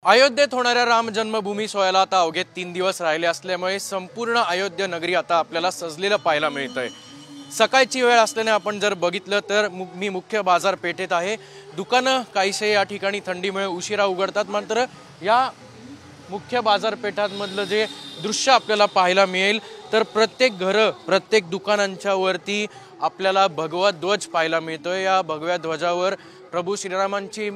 अयोध्येत होणाऱ्या राम जन्मभूमी सोहळ्याला आता अवघे 3 दिवस राहिले असल्यामुळे संपूर्ण अयोध्या नगरी आता आपल्याला सजलेलं पाहायला मिळतंय। सकाळची वेळ असल्याने आपण जर बघितलं तर मी मुख्य बाजारपेठेत आहे। दुकानं काहीसे या ठिकाणी थंडीमुळे उशिरा उघडतात, मात्र या मुख्य बाजारपेठांमधलं जे दृश्य आपल्याला पाहायला मिळेल तर प्रत्येक घर, प्रत्येक दुकानांच्या वरती आपल्याला भगवा ध्वज पाहायला मिळतोय। या भगव्या ध्वजावर प्रभू श्रीरामांची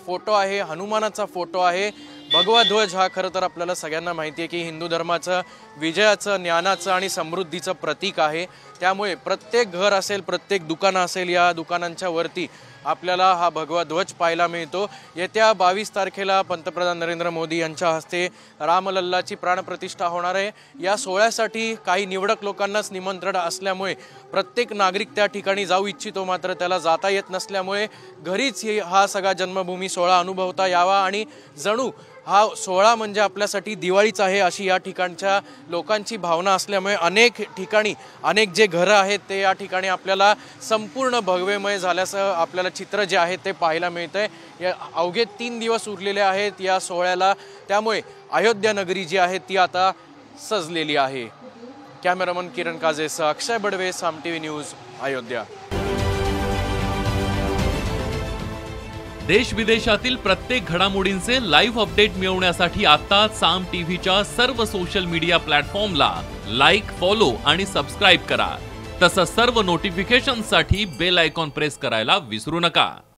फोटो आहे, हनुमानाचा फोटो आहे। भगवा ध्वज हा खरं तर आपल्याला सगळ्यांना माहिती आहे की हिंदू धर्माचं विजयाचं, ज्ञानाचं आणि समृद्धीचं प्रतीक आहे। त्यामुळे प्रत्येक घर असेल, प्रत्येक दुकान असेल, या दुकानांच्या वरती आपल्याला हा भगवा ध्वज पाहायला मिळतो। येत्या 22 तारखेला पंतप्रधान नरेंद्र मोदी यांच्या हस्ते रामलल्लाची प्राणप्रतिष्ठा होणार आहे। या सोहळ्यासाठी काही निवडक लोकांनाच निमंत्रण असल्यामुळे प्रत्येक नागरिक त्या ठिकाणी जाऊ इच्छितो, मात्र त्याला जाता येत नसल्यामुळे घरीच हा सगळा जन्मभूमी सोहळा अनुभवता यावा आणि जणू हा सोहळा म्हणजे आपल्यासाठी दिवाळीच आहे अशी या ठिकाणच्या लोकांची भावना असल्यामुळे अनेक ठिकाणी अनेक जे घरं आहेत ते या ठिकाणी आपल्याला संपूर्ण भगवेमय झाल्याचं आपल्याला चित्र जे आहे ते पाहायला मिळतंय। या अवघे 3 दिवस उरलेले आहेत या सोहळ्याला, त्यामुळे अयोध्या नगरी जी आहे ती आता सजलेली आहे। कॅमेरामन किरण काजेसह अक्षय बडवे, साम टीव्ही न्यूज, अयोध्या। देश विदेशातील प्रत्येक घडामोडींचे लाईव्ह अपडेट मिळवण्यासाठी आता साम टीव्हीच्या सर्व सोशल मीडिया प्लॅटफॉर्मला लाईक, फॉलो आणि सबस्क्राईब करा। तसंच सर्व नोटिफिकेशनसाठी बेल आयकॉन प्रेस करायला विसरू नका।